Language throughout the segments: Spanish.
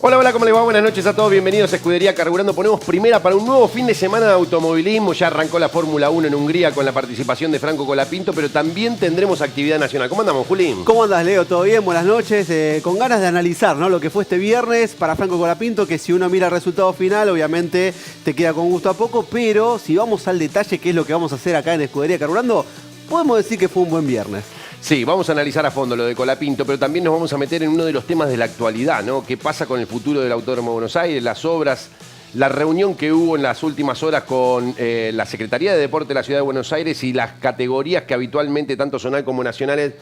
Hola, hola, ¿cómo les va? Buenas noches a todos, bienvenidos a Escudería Carburando. Ponemos primera para un nuevo fin de semana de automovilismo. Ya arrancó la Fórmula 1 en Hungría con la participación de Franco Colapinto, pero también tendremos actividad nacional. ¿Cómo andamos, Juli? ¿Cómo andas, Leo? ¿Todo bien? Buenas noches. Con ganas de analizar, ¿no?, lo que fue este viernes para Franco Colapinto, que si uno mira el resultado final, obviamente te queda con gusto a poco, pero si vamos al detalle, que es lo que vamos a hacer acá en Escudería Carburando, podemos decir que fue un buen viernes. Sí, vamos a analizar a fondo lo de Colapinto, pero también nos vamos a meter en uno de los temas de la actualidad, ¿no? ¿Qué pasa con el futuro del Autódromo de Buenos Aires, las obras, la reunión que hubo en las últimas horas con la Secretaría de Deporte de la Ciudad de Buenos Aires y las categorías que habitualmente, tanto zonal como nacionales,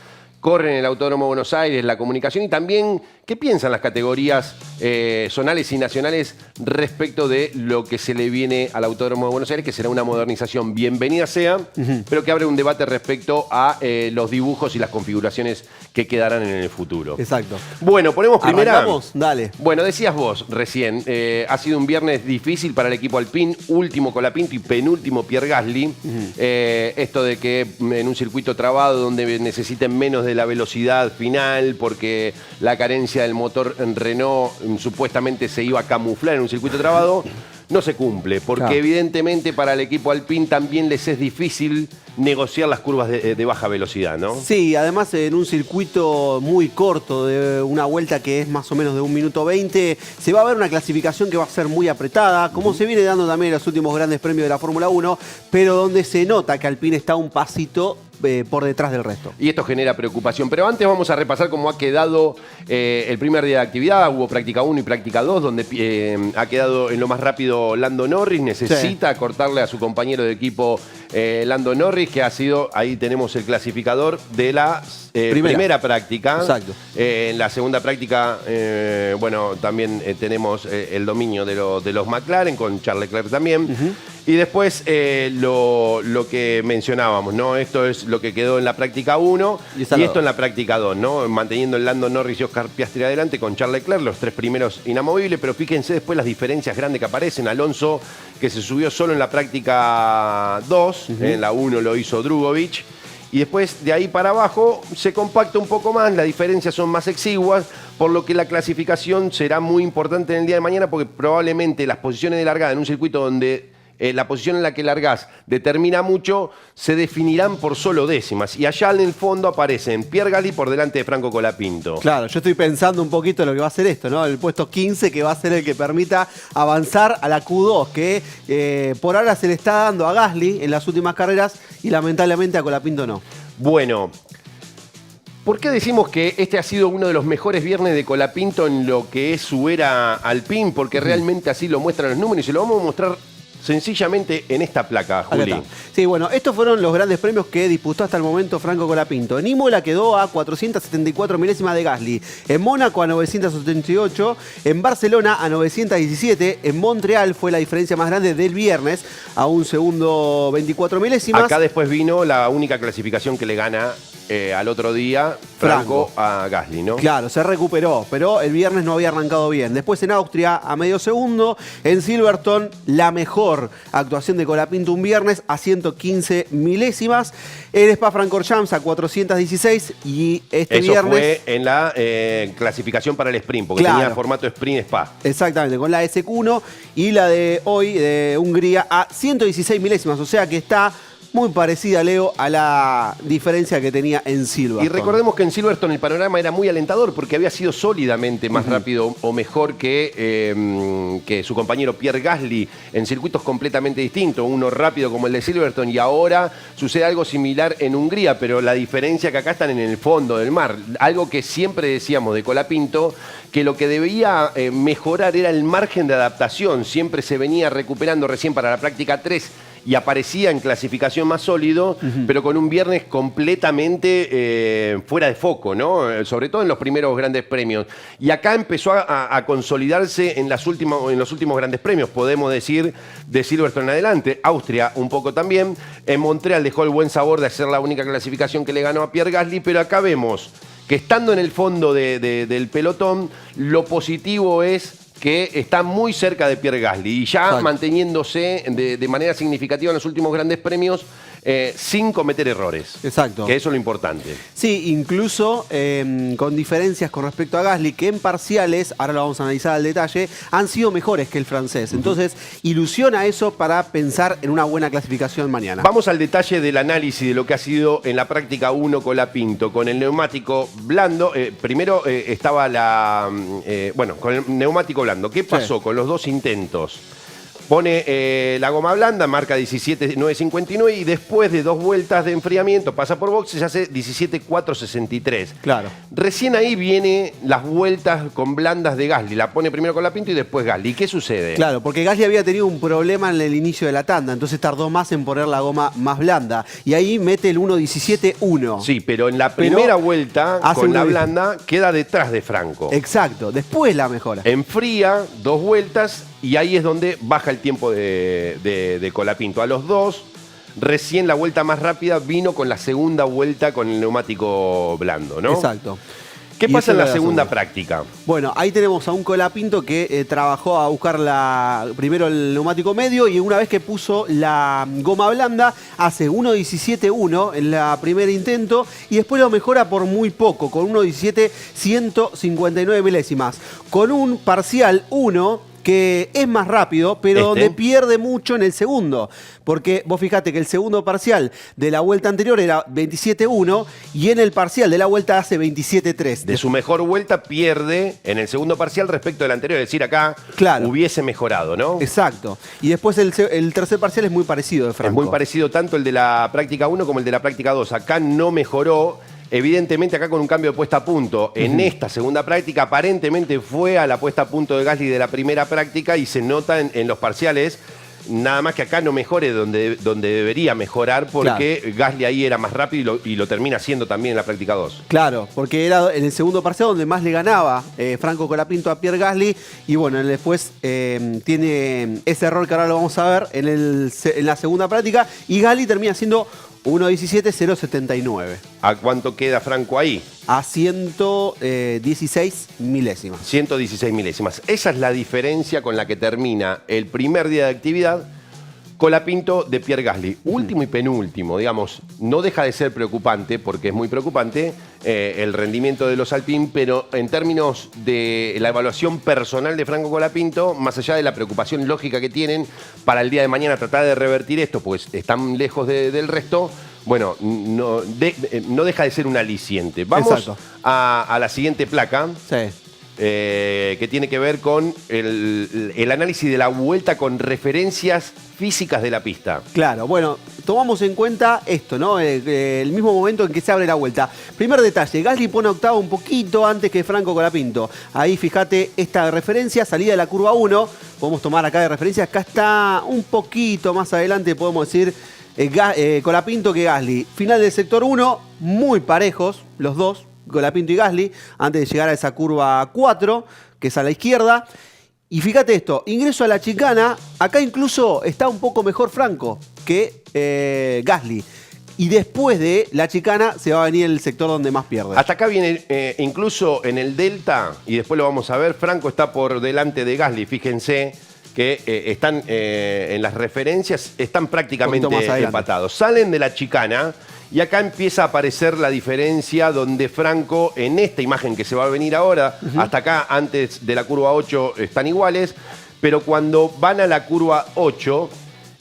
corren en el Autódromo de Buenos Aires, la comunicación y también qué piensan las categorías zonales y nacionales respecto de lo que se le viene al Autódromo de Buenos Aires, que será una modernización, bienvenida sea, pero que abre un debate respecto a los dibujos y las configuraciones que quedarán en el futuro. Exacto. Bueno, ponemos primera. ¿Arrancamos? Dale. Bueno, decías vos recién, ha sido un viernes difícil para el equipo Alpine, último Colapinto y penúltimo Pierre Gasly. Esto de que en un circuito trabado donde necesiten menos de la velocidad final porque la carencia del motor en Renault supuestamente se iba a camuflar en un circuito trabado, no se cumple, porque Claro, evidentemente para el equipo Alpine también les es difícil negociar las curvas de baja velocidad, ¿no? Sí, además en un circuito muy corto, de una vuelta que es más o menos de 1 minuto 20, se va a ver una clasificación que va a ser muy apretada, como se viene dando también en los últimos grandes premios de la Fórmula 1, pero donde se nota que Alpine está un pasito por detrás del resto. Y esto genera preocupación. Pero antes vamos a repasar cómo ha quedado el primer día de actividad. Hubo práctica 1 y práctica 2, donde ha quedado en lo más rápido Lando Norris. Necesita cortarle a su compañero de equipo Lando Norris, que ha sido, ahí tenemos el clasificador de la primera práctica. Exacto. En la segunda práctica, bueno, también tenemos el dominio de los McLaren, con Charles Leclerc también. Y después lo que mencionábamos, ¿no? Esto es lo que quedó en la práctica 1 y esto en la práctica 2, ¿no? Manteniendo el Lando Norris y Oscar Piastri adelante con Charles Leclerc, los tres primeros inamovibles, pero fíjense después las diferencias grandes que aparecen. Alonso, que se subió solo en la práctica 2, en la 1 lo hizo Drugovich. Y después de ahí para abajo se compacta un poco más, las diferencias son más exiguas, por lo que la clasificación será muy importante en el día de mañana, porque probablemente las posiciones de largada en un circuito donde la posición en la que largás determina mucho, se definirán por solo décimas. Y allá en el fondo aparecen Pierre Gasly por delante de Franco Colapinto. Claro, yo estoy pensando un poquito en lo que va a ser esto, ¿no? El puesto 15, que va a ser el que permita avanzar a la Q2, que por ahora se le está dando a Gasly en las últimas carreras y lamentablemente a Colapinto no. Bueno, ¿por qué decimos que este ha sido uno de los mejores viernes de Colapinto en lo que es su era Alpine? Porque realmente así lo muestran los números y se lo vamos a mostrar sencillamente en esta placa, Juli. Sí, bueno, estos fueron los grandes premios que disputó hasta el momento Franco Colapinto. En Imola quedó a 474 milésimas de Gasly, en Mónaco a 978, en Barcelona a 917, en Montreal fue la diferencia más grande del viernes, a un segundo 24 milésimas. Acá después vino la única clasificación que le gana al otro día Franco a Gasly, ¿no? Claro, se recuperó, pero el viernes no había arrancado bien. Después en Austria a medio segundo, en Silverstone la mejor actuación de Colapinto un viernes a 115 milésimas, en Spa-Francorchamps a 416 y este Eso viernes fue en la clasificación para el sprint, porque tenía formato sprint Spa. Exactamente, con la SQ1 y la de hoy de Hungría a 116 milésimas, o sea que está muy parecida, Leo, a la diferencia que tenía en Silverstone. Y recordemos que en Silverstone el panorama era muy alentador porque había sido sólidamente más rápido o mejor que su compañero Pierre Gasly en circuitos completamente distintos, uno rápido como el de Silverstone, y ahora sucede algo similar en Hungría, pero la diferencia que acá están en el fondo del mar. Algo que siempre decíamos de Colapinto, que lo que debía mejorar era el margen de adaptación. Siempre se venía recuperando recién para la práctica 3 y aparecía en clasificación más sólido, pero con un viernes completamente fuera de foco, ¿no? Sobre todo en los primeros grandes premios. Y acá empezó a consolidarse en los últimos grandes premios, podemos decir, de Silverstone en adelante. Austria un poco también. En Montreal dejó el buen sabor de hacer la única clasificación que le ganó a Pierre Gasly, pero acá vemos que estando en el fondo del pelotón, lo positivo es que está muy cerca de Pierre Gasly y ya manteniéndose de manera significativa en los últimos grandes premios sin cometer errores. Exacto. Que eso es lo importante. Sí, incluso con diferencias con respecto a Gasly, que en parciales, ahora lo vamos a analizar al detalle, han sido mejores que el francés. Entonces, ilusiona eso para pensar en una buena clasificación mañana. Vamos al detalle del análisis de lo que ha sido en la práctica 1 Colapinto, con el neumático blando. Primero estaba con el neumático blando. ¿Qué pasó con los dos intentos? Pone la goma blanda, marca 17.959 y después de 2 vueltas de enfriamiento pasa por boxes y hace 17.463. Claro. Recién ahí viene las vueltas con blandas de Gasly. La pone primero Colapinto y después Gasly. ¿Qué sucede? Claro, porque Gasly había tenido un problema en el inicio de la tanda, entonces tardó más en poner la goma más blanda. Y ahí mete el 1.17.1. Sí, pero en la primera vuelta con la blanda queda detrás de Franco. Exacto, después la mejora. Enfría 2 vueltas y ahí es donde baja el tiempo de Colapinto. A los 2, recién la vuelta más rápida vino con la segunda vuelta con el neumático blando, ¿no? Exacto. ¿Qué pasa en la segunda práctica? Bueno, ahí tenemos a un Colapinto que trabajó a buscar primero el neumático medio y una vez que puso la goma blanda, hace 1.17.1 en la primer intento y después lo mejora por muy poco, con 1.17.159 milésimas. Con un parcial 1 que es más rápido, pero donde pierde mucho en el segundo. Porque vos fijate que el segundo parcial de la vuelta anterior era 27.1 y en el parcial de la vuelta hace 27.3. De su mejor vuelta pierde en el segundo parcial respecto del anterior. Es decir, acá hubiese mejorado, ¿no? Exacto. Y después el tercer parcial es muy parecido de Franco. Es muy parecido tanto el de la práctica 1 como el de la práctica 2. Acá no mejoró. Evidentemente acá con un cambio de puesta a punto. En esta segunda práctica aparentemente fue a la puesta a punto de Gasly de la primera práctica y se nota en los parciales. Nada más que acá no mejore donde debería mejorar porque Gasly ahí era más rápido y lo termina haciendo también en la práctica 2. Claro, porque era en el segundo parcial donde más le ganaba Franco Colapinto a Pierre Gasly y bueno, después tiene ese error que ahora lo vamos a ver en la segunda práctica y Gasly termina siendo 1.17.079. ¿A cuánto queda Franco ahí? A 116 milésimas. 116 milésimas. Esa es la diferencia con la que termina el primer día de actividad Colapinto de Pierre Gasly. Último y penúltimo, digamos, no deja de ser preocupante, porque es muy preocupante el rendimiento de los Alpine, pero en términos de la evaluación personal de Franco Colapinto, más allá de la preocupación lógica que tienen para el día de mañana tratar de revertir esto, pues están lejos del resto, bueno, no deja de ser un aliciente. Vamos a la siguiente placa. Sí. Que tiene que ver con el análisis de la vuelta con referencias físicas de la pista. Claro, bueno, tomamos en cuenta esto, ¿no? El mismo momento en que se abre la vuelta. Primer detalle, Gasly pone octavo un poquito antes que Franco Colapinto. Ahí fíjate esta referencia, salida de la curva 1. Podemos tomar acá de referencia, acá está un poquito más adelante, podemos decir Colapinto que Gasly. Final del sector 1, muy parejos los dos. Colapinto y Gasly, antes de llegar a esa curva 4, que es a la izquierda. Y fíjate esto, ingreso a la chicana, acá incluso está un poco mejor Franco que Gasly. Y después de la chicana se va a venir el sector donde más pierde. Hasta acá viene, incluso en el delta, y después lo vamos a ver, Franco está por delante de Gasly, fíjense que están en las referencias, están prácticamente empatados. Salen de la chicana y acá empieza a aparecer la diferencia donde Franco, en esta imagen que se va a venir ahora, hasta acá antes de la curva 8 están iguales, pero cuando van a la curva 8,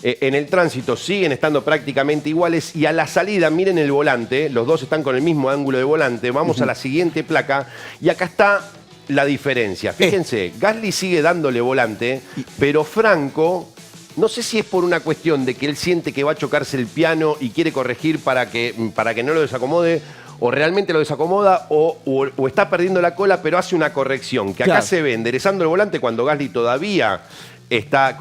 en el tránsito siguen estando prácticamente iguales y a la salida, miren el volante, los dos están con el mismo ángulo de volante, vamos a la siguiente placa y acá está la diferencia. Fíjense, Gasly sigue dándole volante, pero Franco, no sé si es por una cuestión de que él siente que va a chocarse el piano y quiere corregir para que no lo desacomode, o realmente lo desacomoda, o está perdiendo la cola, pero hace una corrección, que acá se ve enderezando el volante cuando Gasly todavía está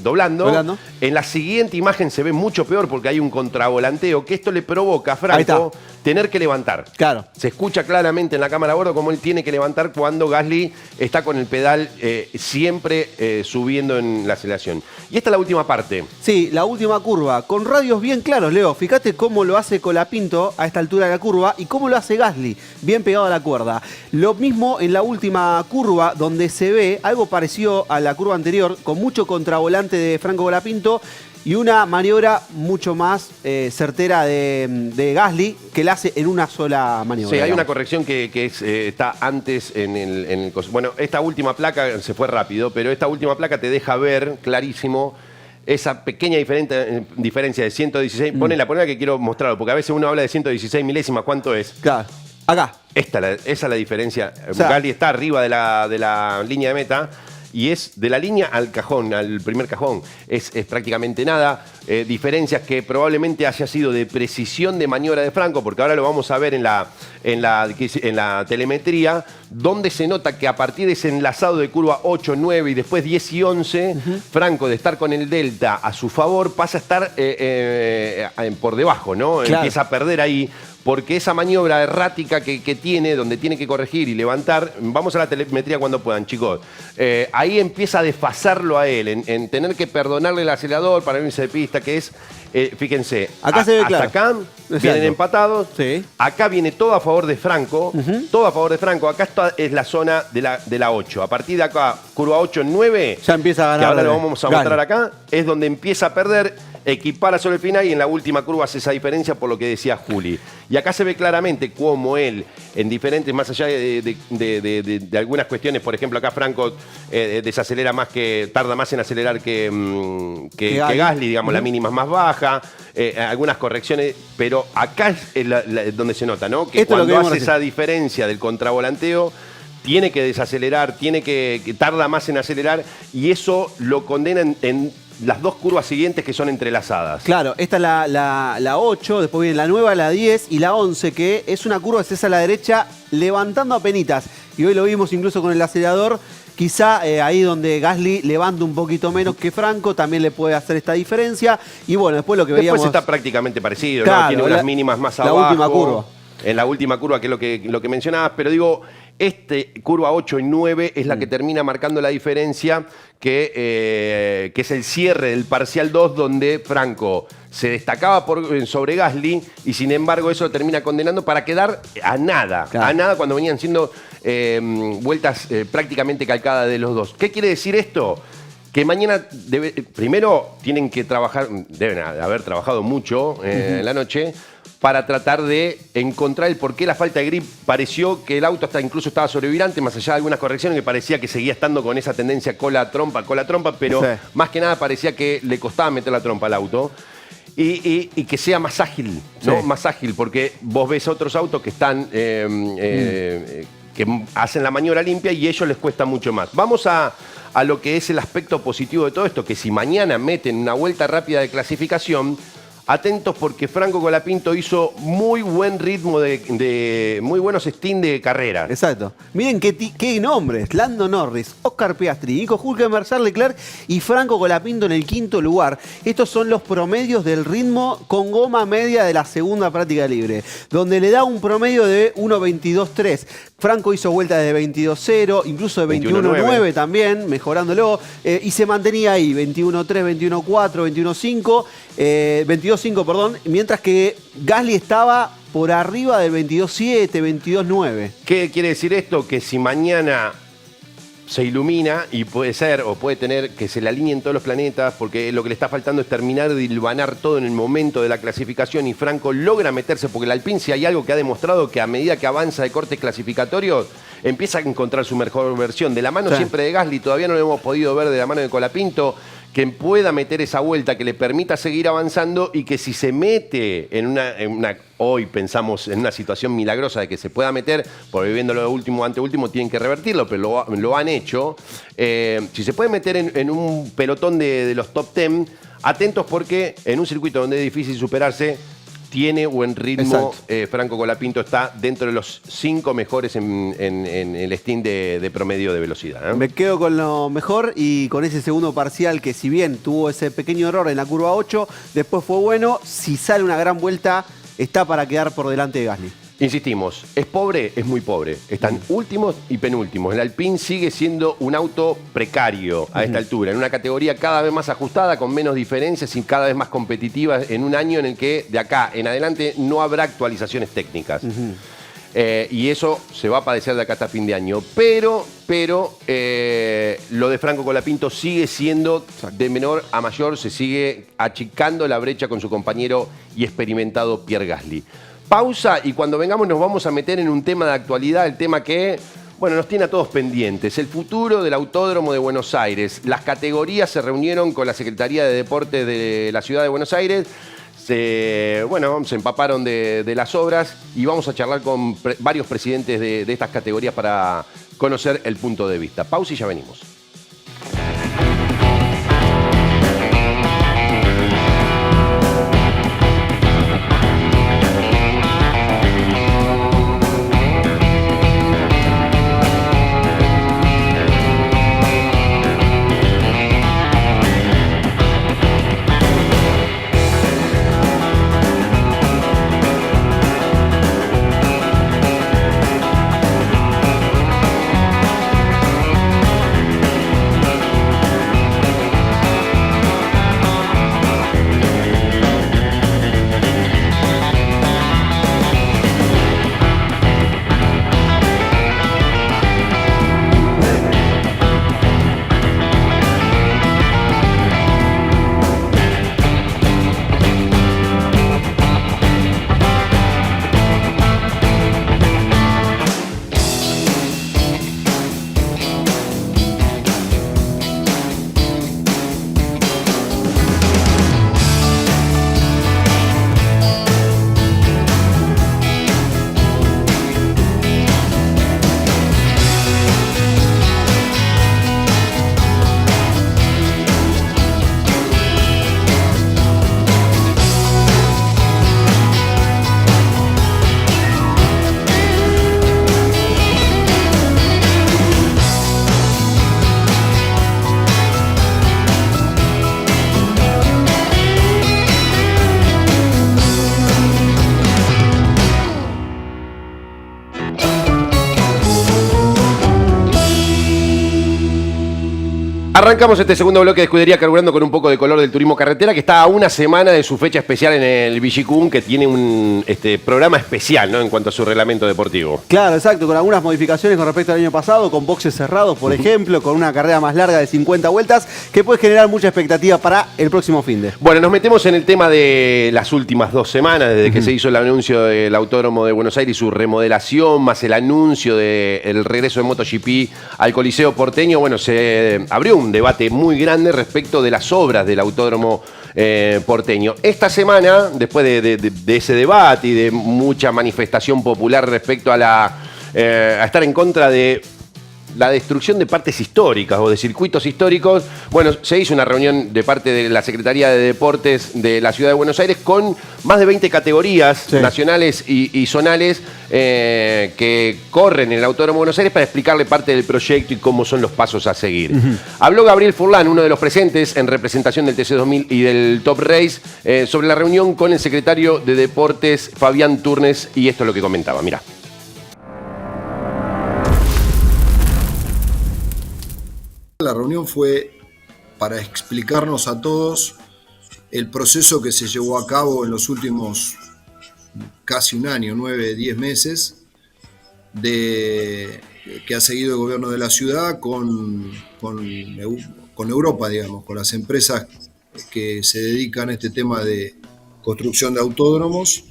doblando. En la siguiente imagen se ve mucho peor porque hay un contravolanteo, que esto le provoca a Franco tener que levantar. Claro. Se escucha claramente en la cámara a bordo cómo él tiene que levantar cuando Gasly está con el pedal siempre subiendo en la aceleración. Y esta es la última parte. Sí, la última curva, con radios bien claros, Leo. Fíjate cómo lo hace Colapinto a esta altura de la curva y cómo lo hace Gasly, bien pegado a la cuerda. Lo mismo en la última curva, donde se ve algo parecido a la curva anterior, con mucho contravolante de Franco Colapinto y una maniobra mucho más certera de Gasly, que la hace en una sola maniobra. Sí, hay una corrección que está antes en el... Bueno, esta última placa se fue rápido, pero esta última placa te deja ver clarísimo esa pequeña diferencia de 116. Ponela que quiero mostrarlo, porque a veces uno habla de 116 milésimas. ¿Cuánto es? Claro, acá. Esa es la diferencia. O sea, Gasly está arriba de la línea de meta y es de la línea al cajón, al primer cajón. Es prácticamente nada. Diferencias que probablemente haya sido de precisión de maniobra de Franco, porque ahora lo vamos a ver en la telemetría, donde se nota que a partir de ese enlazado de curva 8, 9 y después 10 y 11, Franco, de estar con el delta a su favor, pasa a estar por debajo, ¿no? Claro. Empieza a perder ahí. Porque esa maniobra errática que tiene, donde tiene que corregir y levantar, vamos a la telemetría cuando puedan, chicos. Ahí empieza a desfasarlo a él, en tener que perdonarle el acelerador para irse de pista, que es, fíjense, acá se ve hasta claro. acá vienen empatados, Sí. acá viene todo a favor de Franco, todo a favor de Franco, acá es la zona de la 8. A partir de acá, curva 8, 9, Ya empieza a ganar. que ahora lo vamos a mostrar acá, es donde empieza a perder, equipara sobre el final y en la última curva hace esa diferencia por lo que decía Juli. Y acá se ve claramente cómo él, en diferentes, más allá de algunas cuestiones, por ejemplo, acá Franco desacelera más tarda más en acelerar que Gasly, digamos, la mínima es más baja, algunas correcciones, pero acá es donde se nota, ¿no? Que cuando hace esa diferencia del contravolanteo, tiene que desacelerar, tarda más en acelerar y eso lo condena en las dos curvas siguientes que son entrelazadas. Claro, esta es la 8, después viene la 9, la 10 y la 11, que es una curva que se hace a la derecha levantando a penitas. Y hoy lo vimos incluso con el acelerador. Quizá ahí donde Gasly levanta un poquito menos que Franco, también le puede hacer esta diferencia. Y bueno, después lo que veíamos... Después está prácticamente parecido, claro, ¿no? Tiene unas mínimas más abajo. La última curva. En la última curva, que es lo que mencionabas, pero digo, curva 8 y 9 es la que termina marcando la diferencia, que es el cierre del parcial 2, donde Franco se destacaba sobre Gasly y sin embargo eso lo termina condenando para quedar a nada, claro. A nada cuando venían siendo vueltas prácticamente calcadas de los dos. ¿Qué quiere decir esto? Que mañana, primero, tienen que trabajar, deben haber trabajado mucho en la noche, para tratar de encontrar el porqué la falta de grip. Pareció que el auto incluso estaba sobrevirante, más allá de algunas correcciones que parecía que seguía estando con esa tendencia cola-trompa, pero sí, más que nada parecía que le costaba meter la trompa al auto. Y que sea más ágil, ¿no? Sí. Más ágil, porque vos ves otros autos que están... que hacen la maniobra limpia y a ellos les cuesta mucho más. Vamos a lo que es el aspecto positivo de todo esto, que si mañana meten una vuelta rápida de clasificación, atentos porque Franco Colapinto hizo muy buen ritmo muy buenos stints de carrera. Exacto. Miren qué nombres. Lando Norris, Oscar Piastri, Nico Hülkenberg, Charles Leclerc y Franco Colapinto en el quinto lugar. Estos son los promedios del ritmo con goma media de la segunda práctica libre, donde le da un promedio de 1.22.3. Franco hizo vuelta de 22.0, incluso de 21.9 también, mejorándolo, y se mantenía ahí, 21.3, 21.4, 21.5, 22.5, perdón, mientras que Gasly estaba por arriba del 22.7, 22.9. ¿Qué quiere decir esto? Que si mañana se ilumina y puede ser o puede tener que se le alineen todos los planetas, porque lo que le está faltando es terminar de hilvanar todo en el momento de la clasificación y Franco logra meterse, porque el Alpine, si hay algo que ha demostrado, que a medida que avanza de cortes clasificatorios empieza a encontrar su mejor versión, de la mano siempre de Gasly. Todavía no lo hemos podido ver de la mano de Colapinto, que pueda meter esa vuelta que le permita seguir avanzando y que si se mete en una hoy pensamos en una situación milagrosa de que se pueda meter, porque viendo lo último, anteúltimo, tienen que revertirlo, pero lo han hecho. Si se puede meter en un pelotón de los top 10, atentos porque en un circuito donde es difícil superarse, tiene buen ritmo. Franco Colapinto está dentro de los 5 mejores en el stint de promedio de velocidad. Me quedo con lo mejor y con ese segundo parcial que, si bien tuvo ese pequeño error en la curva 8, después fue bueno. Si sale una gran vuelta, está para quedar por delante de Gasly. Insistimos, ¿es pobre? Es muy pobre. Están últimos y penúltimos. El Alpine sigue siendo un auto precario a esta altura, en una categoría cada vez más ajustada, con menos diferencias y cada vez más competitiva, en un año en el que de acá en adelante no habrá actualizaciones técnicas. y eso se va a padecer de acá hasta fin de año. Pero lo de Franco Colapinto sigue siendo de menor a mayor, se sigue achicando la brecha con su compañero y experimentado Pierre Gasly. Pausa y cuando vengamos nos vamos a meter en un tema de actualidad, el tema que, bueno, nos tiene a todos pendientes. El futuro del Autódromo de Buenos Aires. Las categorías se reunieron con la Secretaría de Deportes de la Ciudad de Buenos Aires. Se empaparon de las obras y vamos a charlar con varios presidentes de estas categorías para conocer el punto de vista. Pausa y ya venimos. Arrancamos este segundo bloque de Escudería Carburando con un poco de color del turismo carretera, que está a una semana de su fecha especial en el Villicún, que tiene un programa especial, ¿no?, en cuanto a su reglamento deportivo. Claro, exacto, con algunas modificaciones con respecto al año pasado, con boxes cerrados, por ejemplo, con una carrera más larga de 50 vueltas, que puede generar mucha expectativa para el próximo finde. Bueno, nos metemos en el tema de las últimas 2 semanas, desde que se hizo el anuncio del Autódromo de Buenos Aires y su remodelación, más el anuncio del regreso de MotoGP al Coliseo porteño. Bueno, se abrió un debate muy grande respecto de las obras del Autódromo porteño. Esta semana, después de ese debate y de mucha manifestación popular respecto a estar en contra de la destrucción de partes históricas o de circuitos históricos, bueno, se hizo una reunión de parte de la Secretaría de Deportes de la Ciudad de Buenos Aires con más de 20 categorías nacionales y zonales que corren en el Autódromo de Buenos Aires para explicarle parte del proyecto y cómo son los pasos a seguir. Habló Gabriel Furlan, uno de los presentes en representación del TC2000 y del Top Race, sobre la reunión con el secretario de Deportes, Fabián Turnes, y esto es lo que comentaba. Mirá. La reunión fue para explicarnos a todos el proceso que se llevó a cabo en los últimos casi un año, 9, 10 meses, que ha seguido el gobierno de la ciudad con Europa, digamos, con las empresas que se dedican a este tema de construcción de autódromos,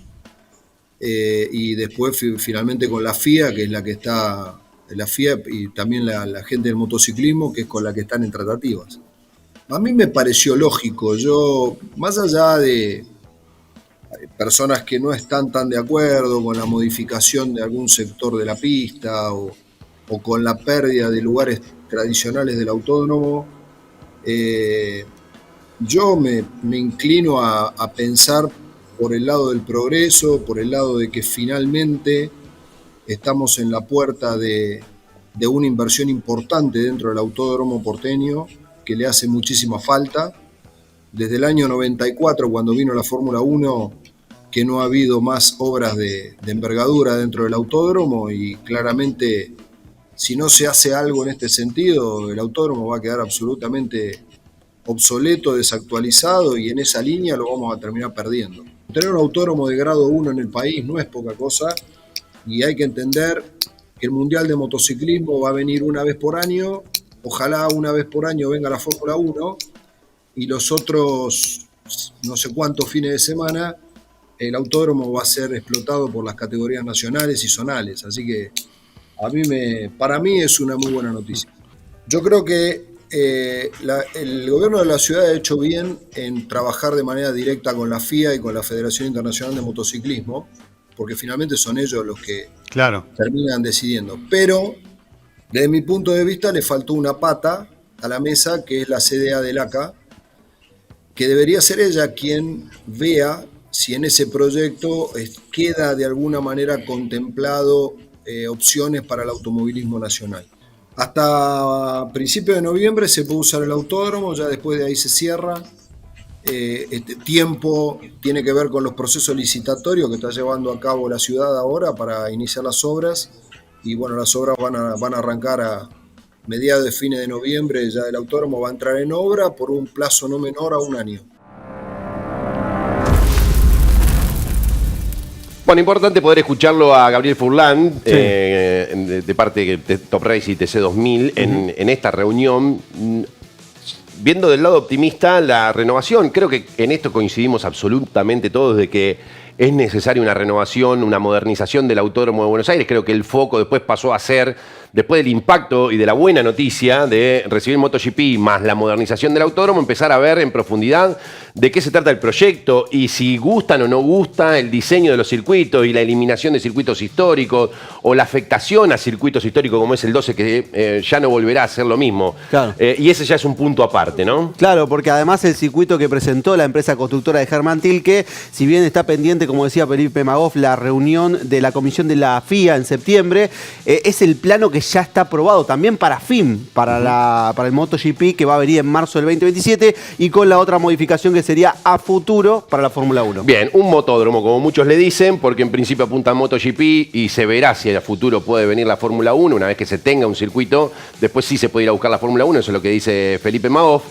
y después finalmente con la FIA, que es la que está... la FIA y también la gente del motociclismo, que es con la que están en tratativas. A mí me pareció lógico, yo, más allá de personas que no están tan de acuerdo con la modificación de algún sector de la pista o con la pérdida de lugares tradicionales del autódromo, yo me inclino a pensar por el lado del progreso, por el lado de que finalmente estamos en la puerta de una inversión importante dentro del Autódromo porteño que le hace muchísima falta. Desde el año 94, cuando vino la Fórmula 1, que no ha habido más obras de envergadura dentro del autódromo, y claramente si no se hace algo en este sentido, el autódromo va a quedar absolutamente obsoleto, desactualizado, y en esa línea lo vamos a terminar perdiendo. Tener un autódromo de grado 1 en el país no es poca cosa. y hay que entender que el Mundial de Motociclismo va a venir una vez por año, ojalá una vez por año venga la Fórmula 1 y los otros no sé cuántos fines de semana el autódromo va a ser explotado por las categorías nacionales y zonales, así que para mí es una muy buena noticia. Yo creo que el gobierno de la ciudad ha hecho bien en trabajar de manera directa con la FIA y con la Federación Internacional de Motociclismo, porque finalmente son ellos los que terminan decidiendo. Pero, desde mi punto de vista, le faltó una pata a la mesa, que es la CDA del ACA, que debería ser ella quien vea si en ese proyecto queda de alguna manera contemplado opciones para el automovilismo nacional. Hasta principios de noviembre se puede usar el autódromo, ya después de ahí se cierra. Este tiempo tiene que ver con los procesos licitatorios que está llevando a cabo la ciudad ahora para iniciar las obras, y bueno, las obras van a arrancar a mediados de fines de noviembre. Ya el autódromo va a entrar en obra por un plazo no menor a 1 año. Bueno, importante poder escucharlo a Gabriel Furlan, sí, de parte de Top Race y TC2000, en esta reunión. Viendo del lado optimista la renovación, creo que en esto coincidimos absolutamente todos de que es necesaria una renovación, una modernización del Autódromo de Buenos Aires. Creo que el foco después pasó a ser, después del impacto y de la buena noticia de recibir MotoGP más la modernización del autódromo, empezar a ver en profundidad de qué se trata el proyecto y si gustan o no gusta el diseño de los circuitos y la eliminación de circuitos históricos o la afectación a circuitos históricos como es el 12, que ya no volverá a ser lo mismo. Claro. Y ese ya es un punto aparte, ¿no? Claro, porque además el circuito que presentó la empresa constructora de Germán Tilke, si bien está pendiente, como decía Felipe Magoff, la reunión de la comisión de la FIA en septiembre, es el plano que ya está aprobado también para FIM, para el MotoGP, que va a venir en marzo del 2027, y con la otra modificación que sería a futuro para la Fórmula 1. Bien, un motódromo, como muchos le dicen, porque en principio apunta a MotoGP y se verá si a futuro puede venir la Fórmula 1, una vez que se tenga un circuito, después sí se puede ir a buscar la Fórmula 1, eso es lo que dice Felipe Magoff.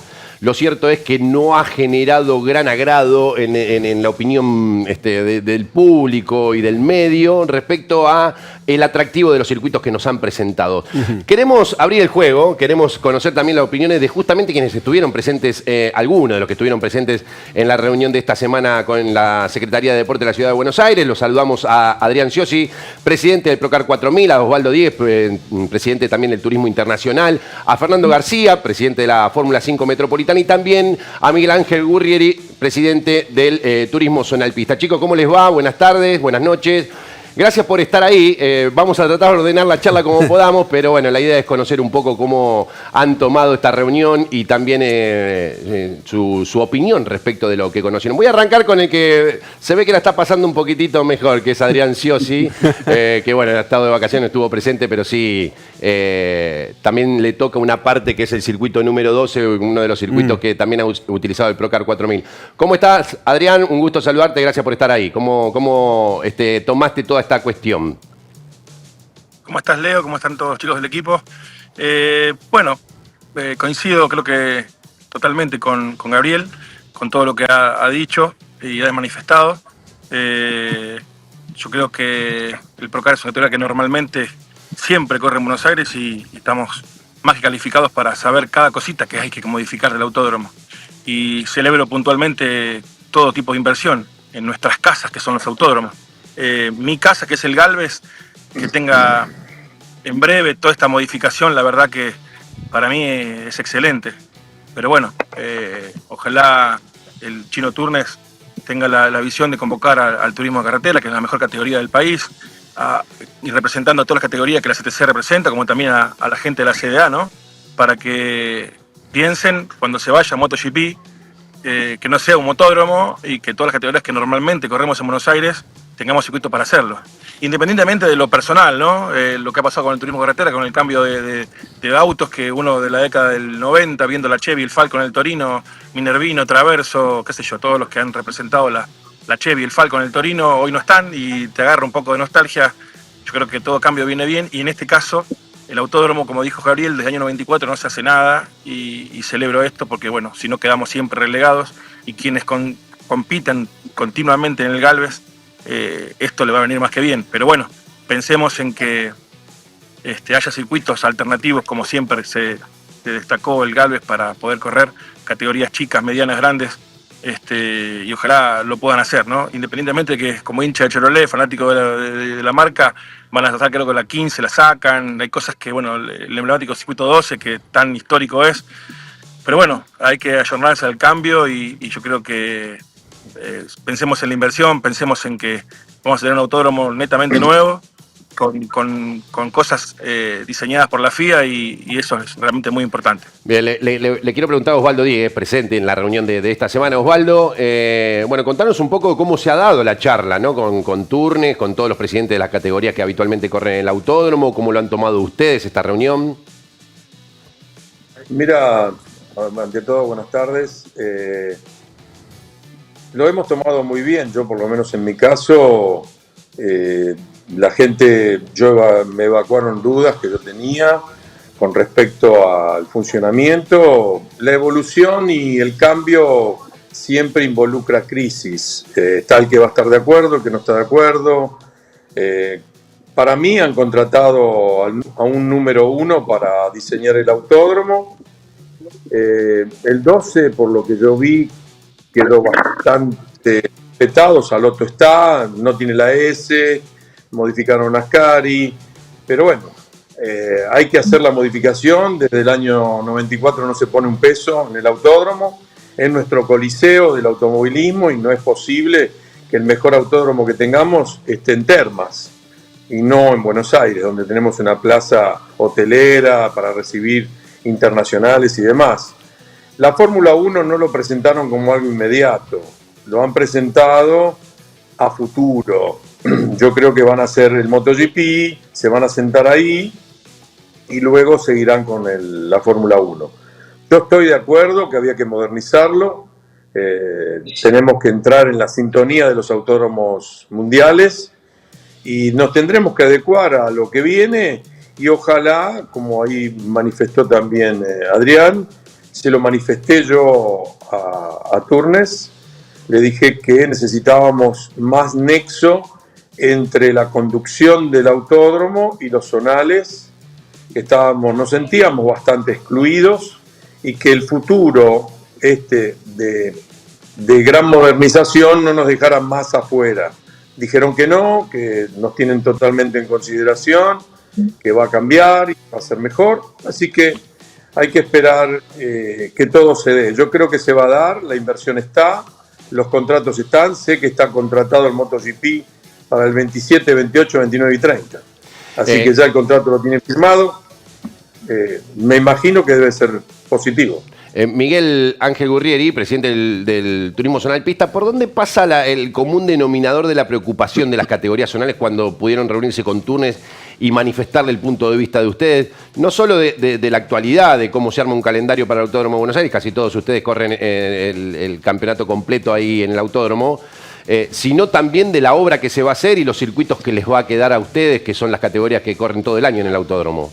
Lo cierto es que no ha generado gran agrado en la opinión del público y del medio respecto a el atractivo de los circuitos que nos han presentado. Queremos abrir el juego, queremos conocer también las opiniones de justamente quienes estuvieron presentes, algunos de los que estuvieron presentes en la reunión de esta semana con la Secretaría de Deporte de la Ciudad de Buenos Aires. Los saludamos a Adrián Sciossi, presidente del Procar 4000, a Osvaldo Díez, presidente también del Turismo Internacional, a Fernando García, presidente de la Fórmula 5 Metropolitana, y también a Miguel Ángel Gurrieri, presidente del Turismo Zonal Pista. Chicos, ¿cómo les va? Buenas tardes, buenas noches. Gracias por estar ahí. Vamos a tratar de ordenar la charla como podamos, pero bueno, la idea es conocer un poco cómo han tomado esta reunión y también su opinión respecto de lo que conocieron. Voy a arrancar con el que se ve que la está pasando un poquitito mejor, que es Adrián Sciossi, que bueno, ha estado de vacaciones, estuvo presente, pero sí, también le toca una parte que es el circuito número 12, uno de los circuitos que también ha utilizado el Procar 4000. ¿Cómo estás, Adrián? Un gusto saludarte, gracias por estar ahí. ¿Cómo tomaste toda esta cuestión? ¿Cómo estás, Leo? ¿Cómo están todos los chicos del equipo? Coincido, creo que totalmente con Gabriel, con todo lo que ha dicho y ha manifestado. Yo creo que el Procar es una categoría que normalmente siempre corre en Buenos Aires y estamos más que calificados para saber cada cosita que hay que modificar del autódromo. Y celebro puntualmente todo tipo de inversión en nuestras casas, que son los autódromos. Mi casa, que es el Galvez, que tenga en breve toda esta modificación, la verdad que para mí es excelente. Pero bueno, ojalá el Chino Turnes tenga la visión de convocar al turismo de carretera, que es la mejor categoría del país, y representando a todas las categorías que la CTC representa, como también a la gente de la CDA, ¿no? Para que piensen cuando se vaya a MotoGP, que no sea un motódromo y que todas las categorías que normalmente corremos en Buenos Aires tengamos circuitos para hacerlo. Independientemente de lo personal, ¿no? Lo que ha pasado con el turismo carretera, con el cambio de autos, que uno de la década del 90, viendo la Chevy, el Falcon, el Torino, Minervino, Traverso, qué sé yo, todos los que han representado la Chevy, el Falcon, el Torino, hoy no están y te agarra un poco de nostalgia. Yo creo que todo cambio viene bien y en este caso el autódromo, como dijo Gabriel, desde el año 94 no se hace nada y celebro esto porque, bueno, si no quedamos siempre relegados y quienes compiten continuamente en el Galvez, esto le va a venir más que bien. Pero bueno, pensemos en que haya circuitos alternativos, como siempre se destacó el Galvez, para poder correr categorías chicas, medianas, grandes, y ojalá lo puedan hacer, ¿no? Independientemente de que como hincha de Chevrolet, fanático de la marca, van a tratar, creo que la 15 la sacan, hay cosas que, bueno, el emblemático circuito 12, que tan histórico es, pero bueno, hay que ayornarse al cambio y yo creo que pensemos en la inversión, pensemos en que vamos a tener un autódromo netamente nuevo, con cosas diseñadas por la FIA y eso es realmente muy importante. Bien, le quiero preguntar a Osvaldo Díez, presente en la reunión de esta semana. Osvaldo, bueno, contanos un poco cómo se ha dado la charla, ¿no? Con Turnes, con todos los presidentes de las categorías que habitualmente corren en el autódromo, cómo lo han tomado ustedes esta reunión. Mira, ante todo, buenas tardes. Lo hemos tomado muy bien, yo por lo menos en mi caso, la gente, me evacuaron dudas que yo tenía con respecto al funcionamiento. La evolución y el cambio siempre involucra crisis. Está el que va a estar de acuerdo, el que no está de acuerdo. Para mí han contratado a un número 1 para diseñar el autódromo. El 12, por lo que yo vi, quedó bastante petado. Salotto está, no tiene la S, modificaron Ascari, pero bueno, hay que hacer la modificación. Desde el año 94 no se pone un peso en el autódromo, es nuestro coliseo del automovilismo y no es posible que el mejor autódromo que tengamos esté en Termas y no en Buenos Aires, donde tenemos una plaza hotelera para recibir internacionales y demás. La Fórmula 1 no lo presentaron como algo inmediato, lo han presentado a futuro. Yo creo que van a hacer el MotoGP, se van a sentar ahí y luego seguirán con la Fórmula 1. Yo estoy de acuerdo que había que modernizarlo, tenemos que entrar en la sintonía de los autódromos mundiales y nos tendremos que adecuar a lo que viene y ojalá, como ahí manifestó también Adrián, se lo manifesté yo a Turnes, le dije que necesitábamos más nexo entre la conducción del autódromo y los zonales, que nos sentíamos bastante excluidos y que el futuro de gran modernización no nos dejara más afuera. Dijeron que no, que nos tienen totalmente en consideración, que va a cambiar y va a ser mejor, así que hay que esperar que todo se dé. Yo creo que se va a dar, la inversión está, los contratos están, sé que está contratado el MotoGP para el 27, 28, 29 y 30. Así que ya el contrato lo tiene firmado. Me imagino que debe ser positivo. Miguel Ángel Gurrieri, presidente del Turismo Zonal Pista, ¿por dónde pasa el común denominador de la preocupación de las categorías zonales cuando pudieron reunirse con Turnes y manifestarle el punto de vista de ustedes? No solo de la actualidad, de cómo se arma un calendario para el Autódromo de Buenos Aires, casi todos ustedes corren el campeonato completo ahí en el autódromo, sino también de la obra que se va a hacer y los circuitos que les va a quedar a ustedes, que son las categorías que corren todo el año en el autódromo.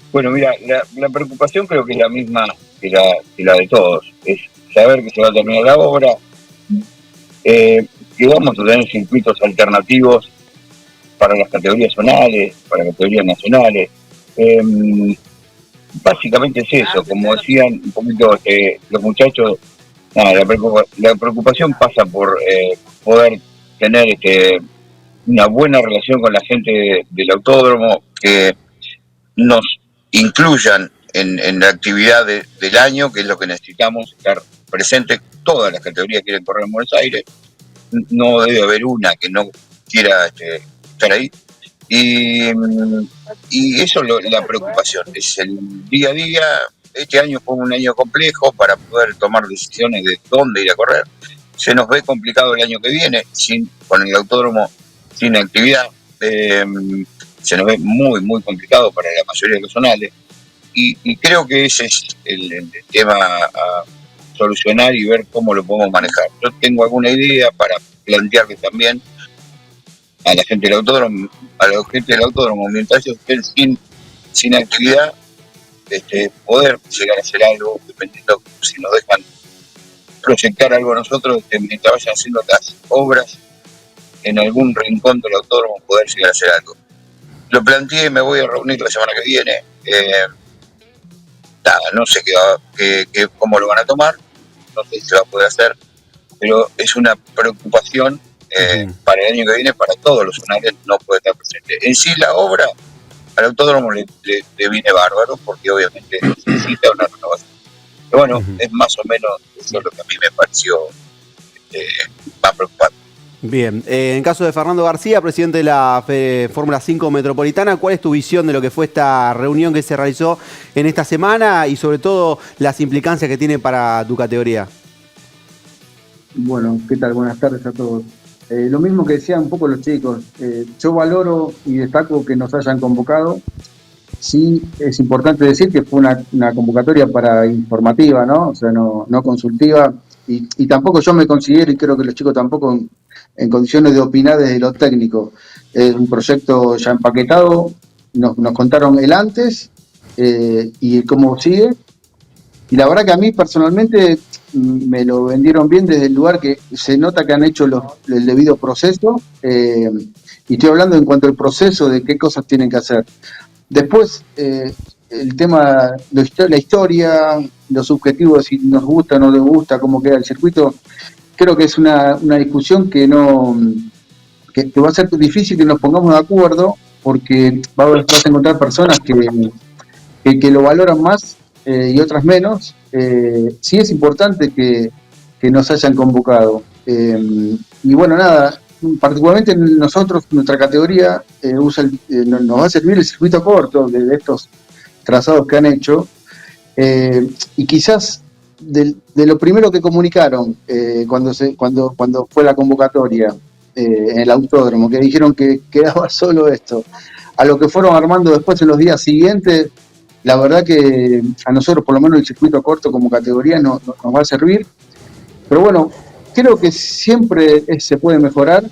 Bueno, mira, la preocupación creo que es la misma que la de todos. Es saber que se va a terminar la obra, que vamos a tener circuitos alternativos para las categorías zonales, para las categorías nacionales. Básicamente es eso, como decían un poquito los muchachos, la preocupación pasa por poder tener una buena relación con la gente del autódromo, que nos incluyan en la actividad del año, que es lo que necesitamos, estar presentes. Todas las categorías quieren correr en Buenos Aires, no debe haber una que no quiera estar ahí. Y eso es la preocupación, es el día a día. Este año fue un año complejo para poder tomar decisiones de dónde ir a correr. Se nos ve complicado el año que viene, con el autódromo sin actividad. Se nos ve muy, muy complicado para la mayoría de los zonales. Y creo que ese es el tema a solucionar y ver cómo lo podemos manejar. Yo tengo alguna idea para plantearle también a la gente del autódromo, mientras ellos estén sin actividad, poder llegar a hacer algo, dependiendo si nos dejan proyectar algo nosotros, mientras vayan haciendo las obras en algún rincón del autódromo poder llegar a hacer algo. Lo planteé, me voy a reunir la semana que viene. No sé cómo lo van a tomar, no sé si se va a poder hacer, pero es una preocupación para el año que viene, para todos los zonales no puede estar presente. En sí la obra al autódromo le viene bárbaro, porque obviamente necesita una renovación. Pero bueno, es más o menos eso lo que a mí me pareció más preocupante. Bien, en caso de Fernando García, presidente de la Fórmula 5 Metropolitana, ¿cuál es tu visión de lo que fue esta reunión que se realizó en esta semana y sobre todo las implicancias que tiene para tu categoría? Bueno, ¿qué tal? Buenas tardes a todos. Lo mismo que decían un poco los chicos, yo valoro y destaco que nos hayan convocado. Sí, es importante decir que fue una convocatoria para informativa, ¿no? O sea, no consultiva. Y tampoco yo me considero, y creo que los chicos tampoco, en condiciones de opinar desde lo técnico. Es un proyecto ya empaquetado, nos contaron el antes y cómo sigue. Y la verdad que a mí personalmente me lo vendieron bien desde el lugar que se nota que han hecho el debido proceso. Y estoy hablando en cuanto al proceso de qué cosas tienen que hacer. Después, el tema, la historia, los objetivos, si nos gusta o no nos gusta, cómo queda el circuito, creo que es una discusión que va a ser difícil que nos pongamos de acuerdo, porque vas a encontrar personas que lo valoran más y otras menos. Sí es importante que nos hayan convocado. Y bueno, nada, particularmente nosotros, nuestra categoría, nos va a servir el circuito corto de estos trazados que han hecho. Y quizás de lo primero que comunicaron cuando fue la convocatoria en el autódromo, que dijeron que quedaba solo esto, a lo que fueron armando después en los días siguientes, la verdad que a nosotros, por lo menos el circuito corto como categoría, nos va a servir. Pero bueno, creo que siempre se puede mejorar.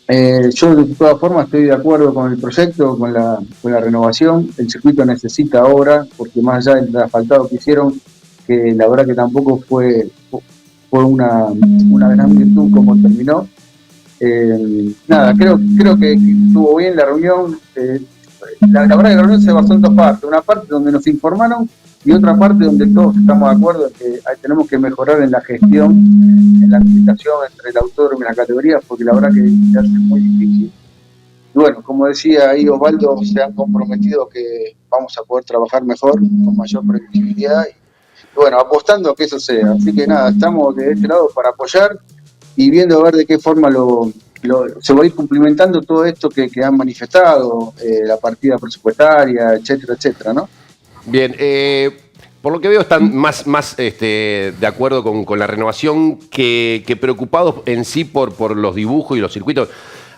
Yo de todas formas estoy de acuerdo con el proyecto, con la renovación. El circuito necesita ahora, porque más allá del asfaltado que hicieron, que la verdad que tampoco fue una gran virtud como terminó. Nada, creo que estuvo bien la reunión. La verdad que la reunión se basó en dos partes. Una parte donde nos informaron y otra parte donde todos estamos de acuerdo en que tenemos que mejorar en la gestión, en la comunicación entre el autódromo y la categoría, porque la verdad que se hace muy difícil. Y bueno, como decía ahí Osvaldo, se han comprometido que vamos a poder trabajar mejor, con mayor predictibilidad y bueno, apostando a que eso sea. Así que nada, estamos de este lado para apoyar y viendo a ver de qué forma se va a ir cumplimentando todo esto que han manifestado, la partida presupuestaria, etcétera, etcétera, ¿no? Bien, por lo que veo están más de acuerdo con la renovación que preocupados en sí por los dibujos y los circuitos.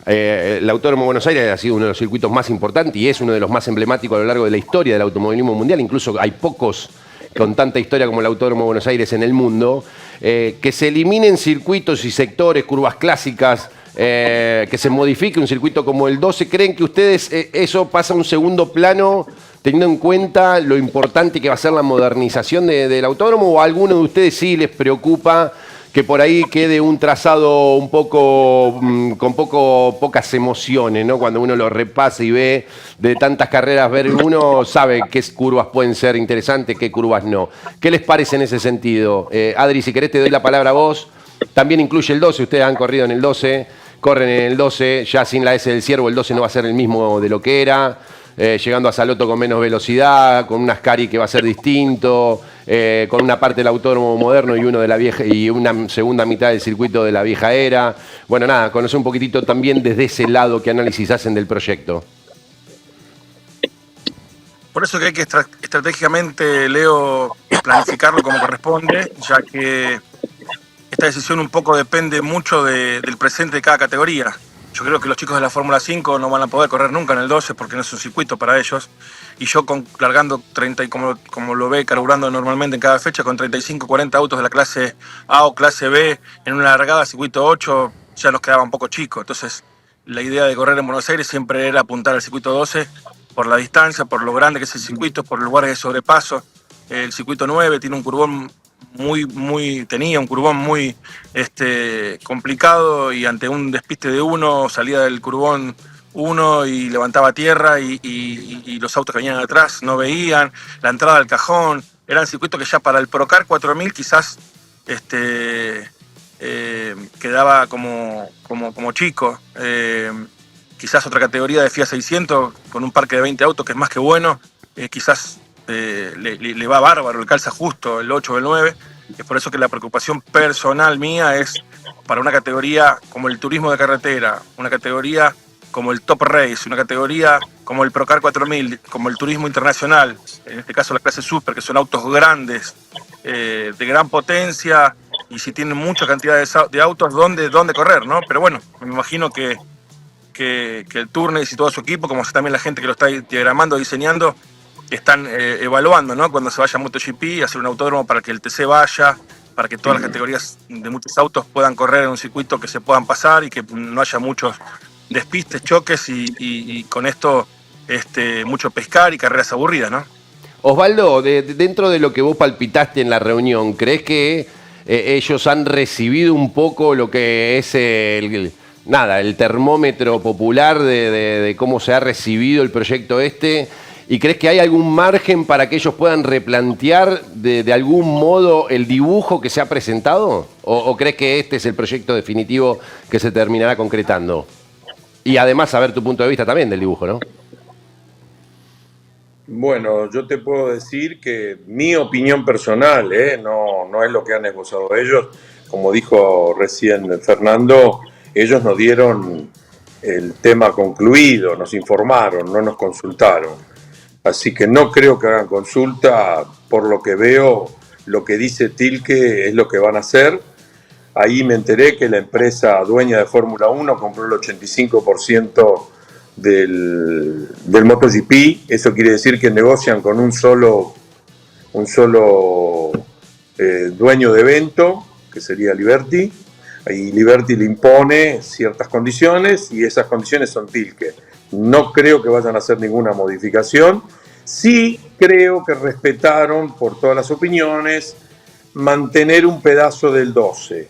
El Autódromo de Buenos Aires ha sido uno de los circuitos más importantes y es uno de los más emblemáticos a lo largo de la historia del automovilismo mundial. Incluso hay pocos con tanta historia como el Autódromo de Buenos Aires en el mundo. Que se eliminen circuitos y sectores, curvas clásicas, que se modifique un circuito como el 12. ¿Creen que ustedes eso pasa a un segundo plano teniendo en cuenta lo importante que va a ser la modernización del autódromo, o a alguno de ustedes sí les preocupa que por ahí quede un trazado un poco con pocas emociones, ¿no? Cuando uno lo repasa y ve de tantas carreras, uno sabe qué curvas pueden ser interesantes, qué curvas no. ¿Qué les parece en ese sentido? Adri, si querés te doy la palabra a vos. También incluye el 12, ustedes han corrido en el 12, corren en el 12, ya sin la S del Ciervo el 12 no va a ser el mismo de lo que era. Llegando a Saloto con menos velocidad, con un Ascari que va a ser distinto, con una parte del autódromo moderno y uno de la vieja y una segunda mitad del circuito de la vieja era. Bueno, nada, conocer un poquitito también desde ese lado qué análisis hacen del proyecto. Por eso que hay que estratégicamente, Leo, planificarlo como corresponde, ya que esta decisión un poco depende mucho del presente de cada categoría. Yo creo que los chicos de la Fórmula 5 no van a poder correr nunca en el 12 porque no es un circuito para ellos. Y yo largando 30, y como lo ve, carburando normalmente en cada fecha, con 35, 40 autos de la clase A o clase B, en una largada circuito 8, ya nos quedaba un poco chico. Entonces, la idea de correr en Buenos Aires siempre era apuntar al circuito 12 por la distancia, por lo grande que es el circuito, por los lugares de sobrepaso. El circuito 9 tiene un curvón tenía un curbón muy complicado, y ante un despiste de uno salía del curbón uno y levantaba tierra, y los autos que venían atrás no veían, la entrada al cajón. Eran circuitos que ya para el Procar 4000 quizás quedaba como chico. Quizás otra categoría de FIA 600 con un parque de 20 autos que es más que bueno, quizás le va bárbaro, le calza justo el 8 o el 9. Es por eso que la preocupación personal mía es para una categoría como el turismo de carretera, una categoría como el Top Race, una categoría como el Procar 4000, como el turismo internacional, en este caso la clase Super, que son autos grandes, de gran potencia, y si tienen mucha cantidad de autos, ¿dónde correr, ¿no? Pero bueno, me imagino que el Turnes y todo su equipo, como también la gente que lo está diagramando, diseñando, están evaluando, ¿no? Cuando se vaya a MotoGP, hacer un autódromo para que el TC vaya, para que todas las categorías de muchos autos puedan correr en un circuito que se puedan pasar y que no haya muchos despistes, choques y con esto mucho pescar y carreras aburridas, ¿no? Osvaldo, dentro de lo que vos palpitaste en la reunión, ¿crees que ellos han recibido un poco lo que es el termómetro popular de cómo se ha recibido el proyecto ¿Y crees que hay algún margen para que ellos puedan replantear de algún modo el dibujo que se ha presentado? ¿O crees que este es el proyecto definitivo que se terminará concretando? Y además saber tu punto de vista también del dibujo, ¿no? Bueno, yo te puedo decir que mi opinión personal, no es lo que han esbozado ellos. Como dijo recién Fernando, ellos nos dieron el tema concluido, nos informaron, no nos consultaron. Así que no creo que hagan consulta. Por lo que veo, lo que dice Tilke es lo que van a hacer. Ahí me enteré que la empresa dueña de Fórmula 1 compró el 85% del MotoGP. Eso quiere decir que negocian con un solo dueño de evento, que sería Liberty. Ahí Liberty le impone ciertas condiciones y esas condiciones son Tilke. No creo que vayan a hacer ninguna modificación. Sí creo que respetaron, por todas las opiniones, mantener un pedazo del 12.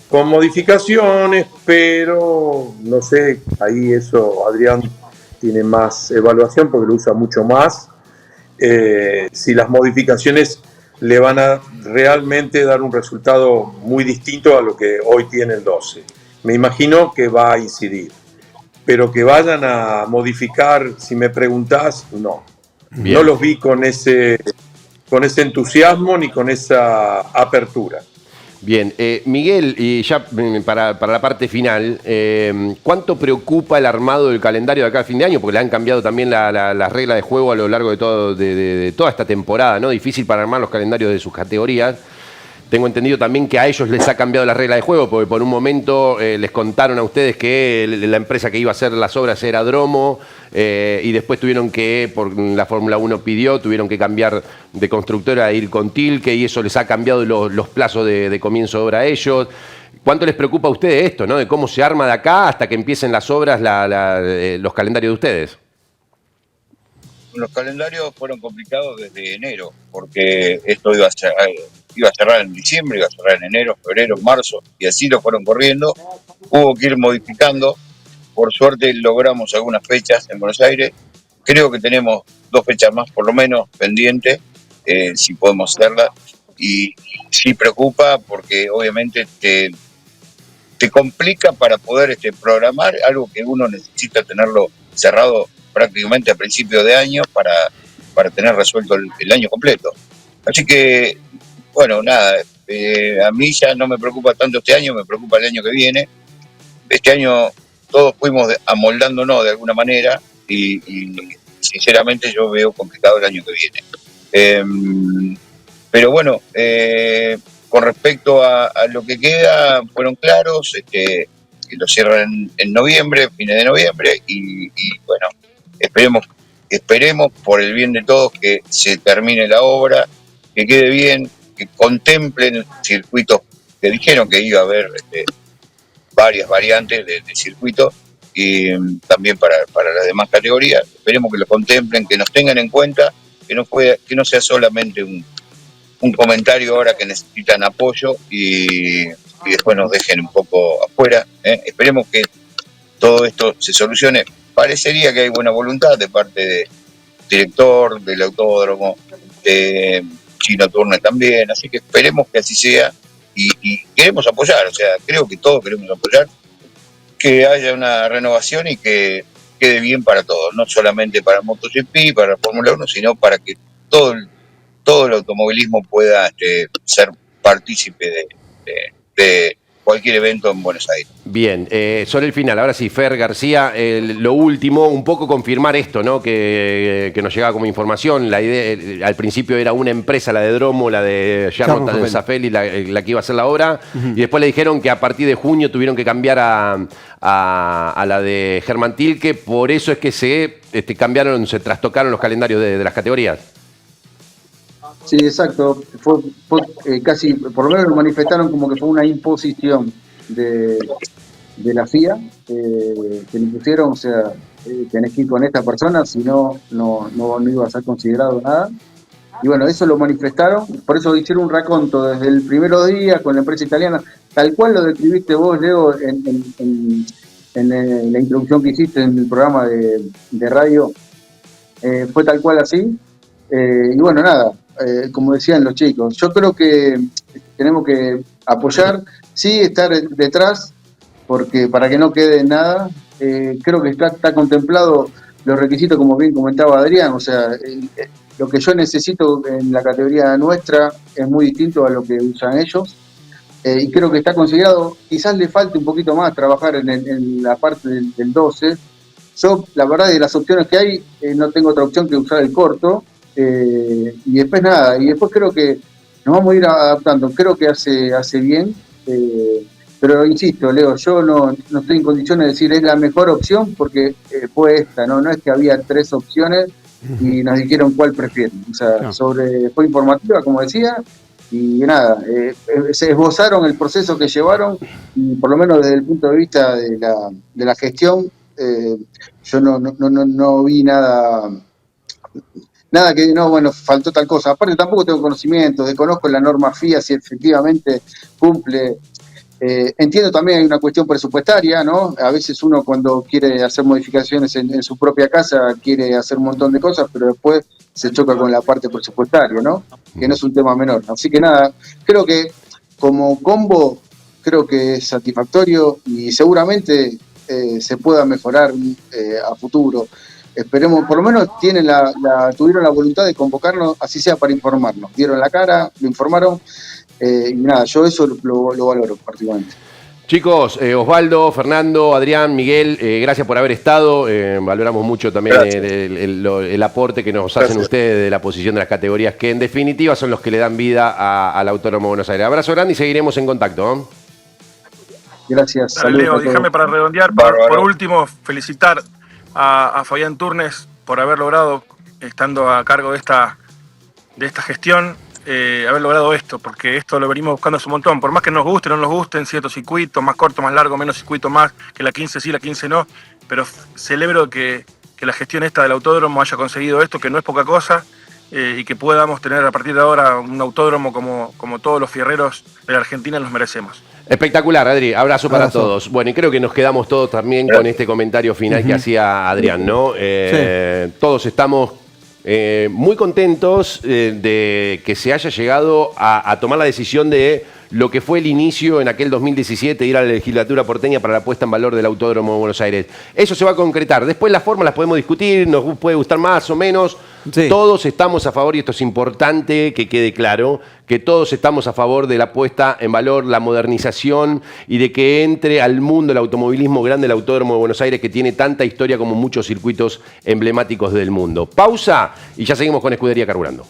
Con modificaciones, pero no sé, ahí eso Adrián tiene más evaluación porque lo usa mucho más. Si las modificaciones le van a realmente dar un resultado muy distinto a lo que hoy tiene el 12. Me imagino que va a incidir. Pero que vayan a modificar, si me preguntás, no. Bien. No los vi con ese entusiasmo ni con esa apertura. Bien, Miguel, y ya para la parte final, ¿cuánto preocupa el armado del calendario de acá a fin de año? Porque le han cambiado también las reglas de juego a lo largo de toda esta temporada, ¿no? Difícil para armar los calendarios de sus categorías. Tengo entendido también que a ellos les ha cambiado la regla de juego, porque por un momento les contaron a ustedes que la empresa que iba a hacer las obras era Dromo, y después tuvieron que, por la Fórmula 1 tuvieron que cambiar de constructora a ir con Tilke, y eso les ha cambiado los plazos de comienzo de obra a ellos. ¿Cuánto les preocupa a ustedes esto, ¿no? De cómo se arma de acá hasta que empiecen las obras, los calendarios de ustedes? Los calendarios fueron complicados desde enero, porque esto iba a cerrar en diciembre, iba a cerrar en enero, febrero, marzo, y así lo fueron corriendo. Hubo que ir modificando. Por suerte logramos algunas fechas en Buenos Aires. Creo que tenemos 2 fechas más por lo menos pendientes, si podemos hacerlas. Y sí preocupa porque obviamente te complica para poder programar algo que uno necesita tenerlo cerrado prácticamente a principio de año para tener resuelto el año completo. Así que, bueno, nada, a mí ya no me preocupa tanto este año, me preocupa el año que viene. Este año todos fuimos amoldándonos de alguna manera y sinceramente yo veo complicado el año que viene. Pero bueno, con respecto a lo que queda, fueron claros, que lo cierran en noviembre, fines de noviembre, y bueno, esperemos por el bien de todos que se termine la obra, que quede bien, que contemplen circuitos que dijeron que iba a haber varias variantes de circuitos, y también para las demás categorías. Esperemos que lo contemplen, que nos tengan en cuenta, que no sea solamente un comentario ahora que necesitan apoyo y después nos dejen un poco afuera. Esperemos que todo esto se solucione. Parecería que hay buena voluntad de parte del director, del autódromo, de Chino Turner también, así que esperemos que así sea y queremos apoyar, o sea, creo que todos queremos apoyar, que haya una renovación y que quede bien para todos, no solamente para MotoGP, para Fórmula 1, sino para que todo el automovilismo pueda ser partícipe de cualquier evento en Buenos Aires. Bien, sobre el final, ahora sí, Fer García, lo último, un poco confirmar esto, ¿no? Que nos llegaba como información. La idea, al principio era una empresa, la de Dromo, la de Jarno Zaffelli, la que iba a hacer la obra, y después le dijeron que a partir de junio tuvieron que cambiar a la de Germán Tilke, por eso es que se trastocaron los calendarios de las categorías. Sí, exacto. Fue casi, por lo menos lo manifestaron como que fue una imposición de la FIA, que le pusieron, o sea, tenés que ir con esta persona, si no iba a ser considerado nada. Y bueno, eso lo manifestaron, por eso hicieron un raconto desde el primer día con la empresa italiana, tal cual lo describiste vos, Leo, en la introducción que hiciste en el programa de radio, fue tal cual así. Y bueno, nada. Como decían los chicos, yo creo que tenemos que apoyar, sí, estar detrás, porque para que no quede nada, creo que está contemplado los requisitos, como bien comentaba Adrián, o sea, lo que yo necesito en la categoría nuestra es muy distinto a lo que usan ellos, y creo que está considerado, quizás le falte un poquito más trabajar en la parte del 12. Yo, la verdad, de las opciones que hay, no tengo otra opción que usar el corto. Y después nada, y después creo que nos vamos a ir adaptando, creo que hace bien, pero insisto, Leo, yo no estoy en condiciones de decir es la mejor opción porque fue esta, no es que había 3 opciones y nos dijeron cuál prefieren, o sea, fue informativa, como decía, y nada, se esbozaron el proceso que llevaron y por lo menos desde el punto de vista de la gestión, yo no vi nada que no, bueno, faltó tal cosa. Aparte tampoco tengo conocimiento, desconozco la norma FIA si efectivamente cumple. Entiendo también hay una cuestión presupuestaria, ¿no? A veces uno cuando quiere hacer modificaciones en su propia casa quiere hacer un montón de cosas, pero después se choca con la parte presupuestaria, ¿no? Que no es un tema menor. Así que nada, creo que como combo, creo que es satisfactorio y seguramente se pueda mejorar a futuro. Esperemos, por lo menos tuvieron la voluntad de convocarnos, así sea para informarnos. Dieron la cara, lo informaron, y nada, yo eso lo valoro particularmente. Chicos, Osvaldo, Fernando, Adrián, Miguel, gracias por haber estado. Valoramos mucho también el aporte que nos hacen ustedes de la posición de las categorías, que en definitiva son los que le dan vida al Autódromo de Buenos Aires. Abrazo grande y seguiremos en contacto. Gracias. Dale, Leo, déjame para redondear, por último, felicitar a Fabián Turnes por haber logrado, estando a cargo de esta gestión, haber logrado esto, porque esto lo venimos buscando hace un montón, por más que nos guste o no nos gusten ciertos circuitos, más corto, más largo, menos circuito más, que la 15 sí, la 15 no, pero celebro que la gestión esta del autódromo haya conseguido esto, que no es poca cosa, y que podamos tener a partir de ahora un autódromo como todos los fierreros de la Argentina nos merecemos. Espectacular, Adri. Abrazo para todos. Bueno, y creo que nos quedamos todos también con este comentario final que hacía Adrián, ¿no? Todos estamos muy contentos de que se haya llegado a tomar la decisión de lo que fue el inicio en aquel 2017, ir a la legislatura porteña para la puesta en valor del Autódromo de Buenos Aires. Eso se va a concretar. Después las formas las podemos discutir, nos puede gustar más o menos. Sí. Todos estamos a favor, y esto es importante que quede claro, que todos estamos a favor de la puesta en valor, la modernización y de que entre al mundo el automovilismo grande, el Autódromo de Buenos Aires, que tiene tanta historia como muchos circuitos emblemáticos del mundo. Pausa y ya seguimos con Escudería Carburando.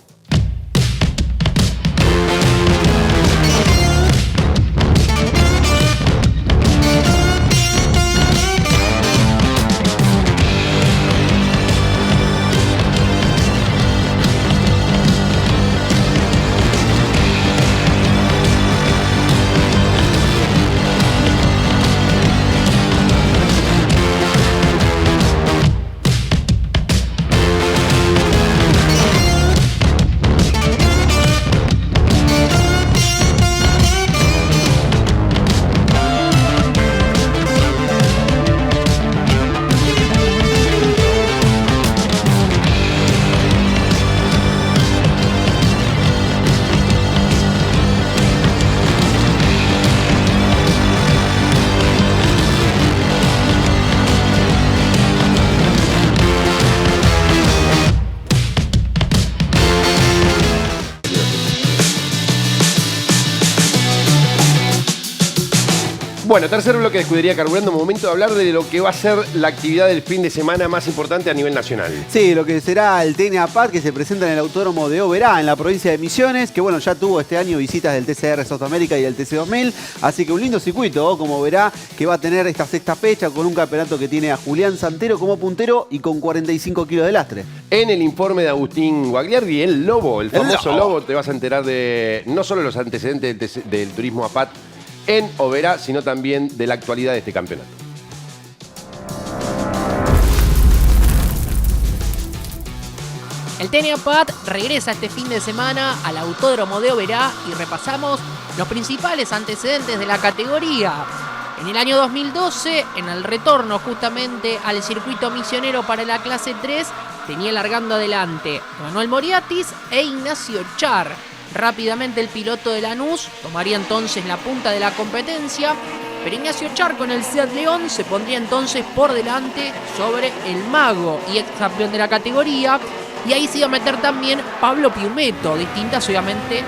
Bueno, tercer bloque de Escudería Carburando, momento de hablar de lo que va a ser la actividad del fin de semana más importante a nivel nacional. Sí, lo que será el TN APAT, que se presenta en el Autódromo de Oberá, en la provincia de Misiones, que bueno, ya tuvo este año visitas del TCR South America y del TC2000, así que un lindo circuito, como Oberá, que va a tener esta sexta fecha con un campeonato que tiene a Julián Santero como puntero y con 45 kilos de lastre. En el informe de Agustín Guagliardi, el Lobo, el famoso Lobo, te vas a enterar de no solo los antecedentes del turismo APAT en Oberá, sino también de la actualidad de este campeonato. El TN APAT regresa este fin de semana al Autódromo de Oberá y repasamos los principales antecedentes de la categoría. En el año 2012, en el retorno justamente al circuito misionero para la clase 3, tenía largando adelante Manuel Moriatis e Ignacio Char. Rápidamente el piloto de Lanús tomaría entonces la punta de la competencia, pero Ignacio Char con el Seat León se pondría entonces por delante sobre el Mago y ex campeón de la categoría, y ahí se iba a meter también Pablo Piumetto, distintas obviamente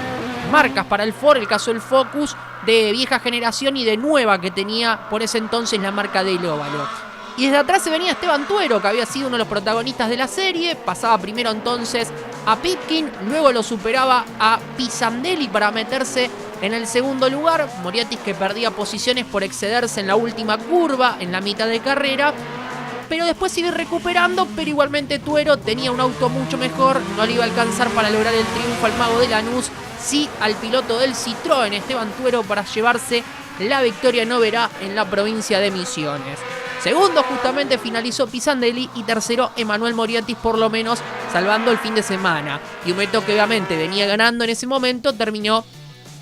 marcas para el Ford, el caso del Focus de vieja generación y de nueva que tenía por ese entonces la marca del Óvalo. Y desde atrás se venía Esteban Tuero, que había sido uno de los protagonistas de la serie, pasaba primero entonces a Pitkin, luego lo superaba a Pisandelli para meterse en el segundo lugar. Moriatis, que perdía posiciones por excederse en la última curva, en la mitad de carrera, pero después sigue recuperando, pero igualmente Tuero tenía un auto mucho mejor, no le iba a alcanzar para lograr el triunfo al Mago de Lanús, sí al piloto del Citroën, Esteban Tuero, para llevarse la victoria en Oberá en la provincia de Misiones. Segundo justamente finalizó Pisandelli y tercero Emanuel Moriatis, por lo menos salvando el fin de semana. Y Piumetto, que obviamente venía ganando en ese momento, terminó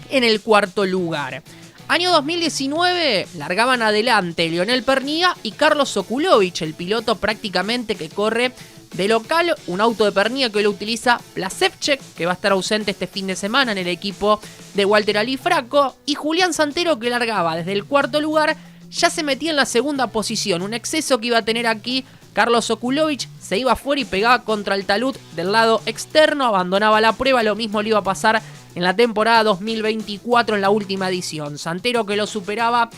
en el cuarto lugar. Año 2019, largaban adelante Lionel Pernía y Carlos Sokulovich, el piloto prácticamente que corre de local, un auto de Pernía que lo utiliza Plasevchek, que va a estar ausente este fin de semana en el equipo de Walter Alifraco, y Julián Santero, que largaba desde el cuarto lugar, ya se metía en la segunda posición. Un exceso que iba a tener aquí Carlos Sokulovich, se iba afuera y pegaba contra el talud del lado externo, abandonaba la prueba. Lo mismo le iba a pasar en la temporada 2024 en la última edición. Santero, que lo superaba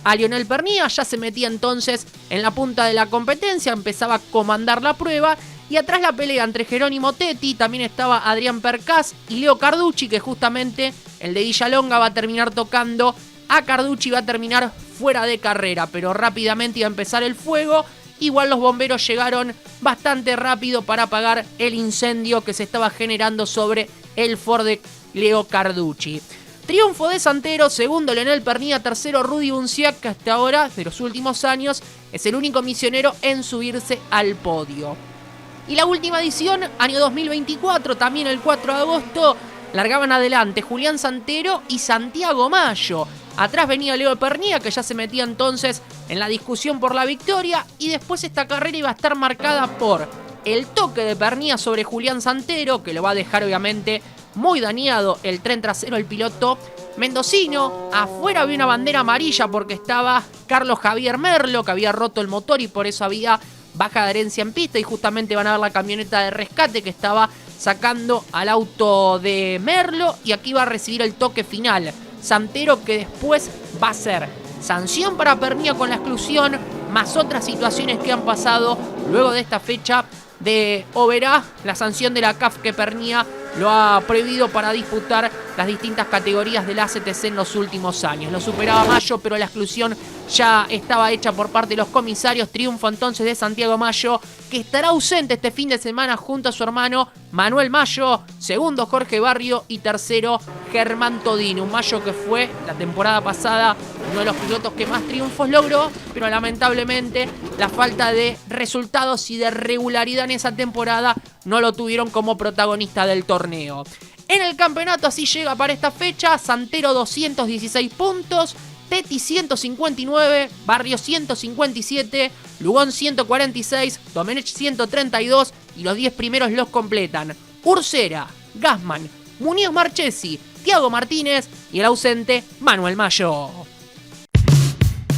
a Lionel Pernía, ya se metía entonces en la punta de la competencia, empezaba a comandar la prueba. Y atrás la pelea entre Jerónimo Tetti, también estaba Adrián Percas y Leo Carducci, que justamente el de Villalonga va a terminar tocando a Carducci, va a terminar fuera de carrera, pero rápidamente iba a empezar el fuego. Igual los bomberos llegaron bastante rápido para apagar el incendio que se estaba generando sobre el Ford de Leo Carducci. Triunfo de Santero, segundo Lionel Pernía, tercero Rudy Bunciac, que hasta ahora, de los últimos años, es el único misionero en subirse al podio. Y la última edición, año 2024, también el 4 de agosto, largaban adelante Julián Santero y Santiago Mayo. Atrás venía Leo Pernía, que ya se metía entonces en la discusión por la victoria, y después esta carrera iba a estar marcada por el toque de Pernía sobre Julián Santero, que lo va a dejar obviamente muy dañado el tren trasero del piloto mendocino. Afuera había una bandera amarilla porque estaba Carlos Javier Merlo, que había roto el motor y por eso había baja adherencia en pista, y justamente van a ver la camioneta de rescate que estaba sacando al auto de Merlo, y aquí va a recibir el toque final Santero, que después va a ser sanción para Pernía con la exclusión, más otras situaciones que han pasado luego de esta fecha de Oberá. La sanción de la CAF, que Pernía lo ha prohibido para disputar las distintas categorías de la ACTC en los últimos años. Lo superaba Mayo, pero la exclusión ya estaba hecha por parte de los comisarios. Triunfo entonces de Santiago Mayo, que estará ausente este fin de semana junto a su hermano Manuel Mayo. Segundo Jorge Barrio y tercero Germán Todini. Un Mayo que fue la temporada pasada uno de los pilotos que más triunfos logró, pero lamentablemente la falta de resultados y de regularidad en esa temporada no lo tuvieron como protagonista del torneo. En el campeonato así llega para esta fecha Santero 216 puntos, Tetti 159, Barrio 157, Lugón 146, Domenech 132, y los 10 primeros los completan Ursera, Gassman, Muñoz Marchesi, Tiago Martínez y el ausente Manuel Mayo.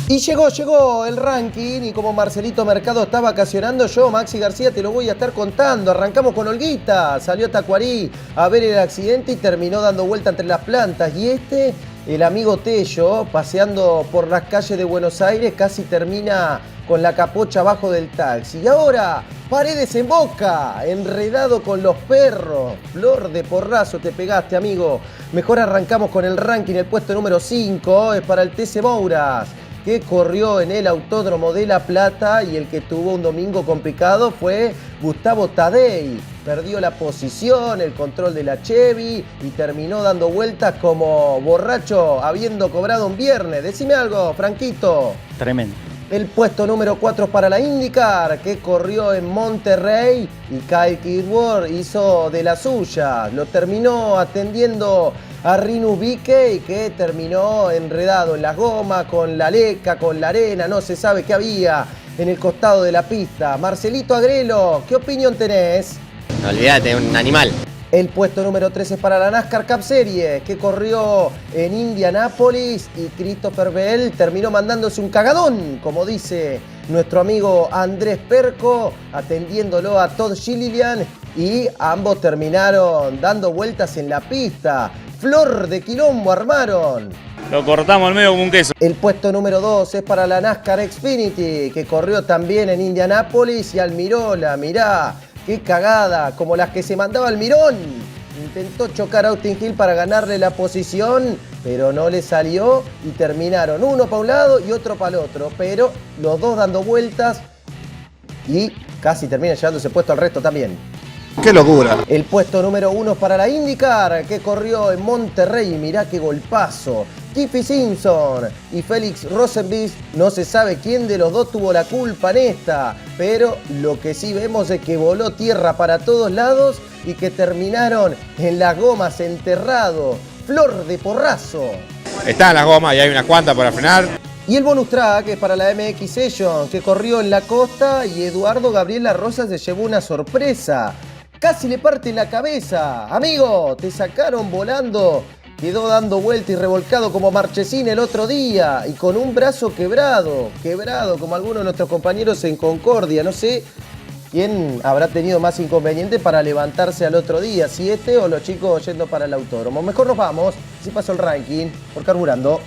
Y llegó el ranking, y como Marcelito Mercado está vacacionando, yo, Maxi García, te lo voy a estar contando. Arrancamos con Olguita, salió Tacuarí a ver el accidente y terminó dando vuelta entre las plantas. Y el amigo Tello, paseando por las calles de Buenos Aires, casi termina con la capocha abajo del taxi. Y ahora, Paredes en Boca, enredado con los perros. Flor de porrazo te pegaste, amigo. Mejor arrancamos con el ranking. El puesto número 5 es para el TC Mouras, que corrió en el Autódromo de La Plata, y el que tuvo un domingo complicado fue Gustavo Tadei. Perdió la posición, el control de la Chevy y terminó dando vueltas como borracho habiendo cobrado un viernes. Decime algo, Franquito. Tremendo. El puesto número 4 para la IndyCar, que corrió en Monterrey, y Kyle Kirkwood hizo de la suya. Lo terminó atendiendo a Rinus VeeKay, que terminó enredado en las gomas, con la leca, con la arena, no se sabe qué había en el costado de la pista. Marcelito Agrelo, ¿qué opinión tenés? No olvídate, un animal. El puesto número 3 es para la NASCAR Cup Series, que corrió en Indianápolis, y Christopher Bell terminó mandándose un cagadón, como dice nuestro amigo Andrés Perco, atendiéndolo a Todd Gilliland, y ambos terminaron dando vueltas en la pista. Flor de quilombo armaron. Lo cortamos al medio como un queso. El puesto número 2 es para la NASCAR Xfinity, que corrió también en Indianápolis, y Almirola, mirá, qué cagada, como las que se mandaba Almirón. Intentó chocar a Austin Hill para ganarle la posición, pero no le salió, y terminaron uno para un lado y otro para el otro, pero los dos dando vueltas, y casi termina llevándose puesto al resto también. ¡Qué locura! El puesto número 1 es para la IndyCar, que corrió en Monterrey, y mirá qué golpazo. Tiffy Simpson y Félix Rosenqvist, no se sabe quién de los dos tuvo la culpa en esta, pero lo que sí vemos es que voló tierra para todos lados y que terminaron en las gomas enterrado. Flor de porrazo. Está en las gomas y hay unas cuantas para frenar. Y el bonus track es para la MX Session, que corrió en la costa, y Eduardo Gabriel La Rosa se llevó una sorpresa. Casi le parte la cabeza. Amigo, te sacaron volando. Quedó dando vuelta y revolcado como Marchesín el otro día, y con un brazo quebrado como algunos de nuestros compañeros en Concordia. No sé quién habrá tenido más inconveniente para levantarse al otro día, si este o los chicos yendo para el autódromo. Mejor nos vamos, así pasó el ranking por Carburando.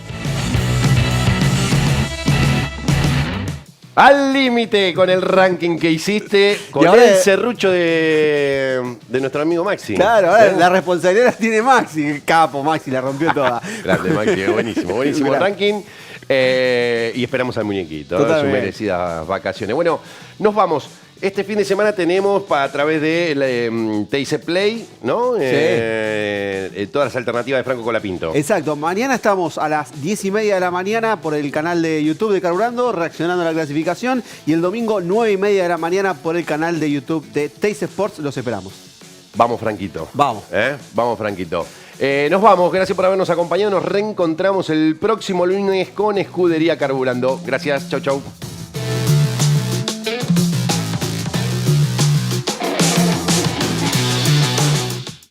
Al límite con el ranking que hiciste, con el serrucho de nuestro amigo Maxi. Claro, ahora la responsabilidad la tiene Maxi. Capo, Maxi, la rompió toda. Grande, Maxi, buenísimo el ranking. Y esperamos al muñequito, sus merecidas vacaciones. Bueno, nos vamos. Este fin de semana tenemos a través de TIC Play, ¿no? Sí. Todas las alternativas de Franco Colapinto. Exacto. Mañana estamos a las 10:30 de la mañana por el canal de YouTube de Carburando, reaccionando a la clasificación. Y el domingo, 9:30 de la mañana por el canal de YouTube de TIC Sports. Los esperamos. Vamos, Franquito. Vamos. Vamos, Franquito. Nos vamos. Gracias por habernos acompañado. Nos reencontramos el próximo lunes con Escudería Carburando. Gracias. Chau, chau.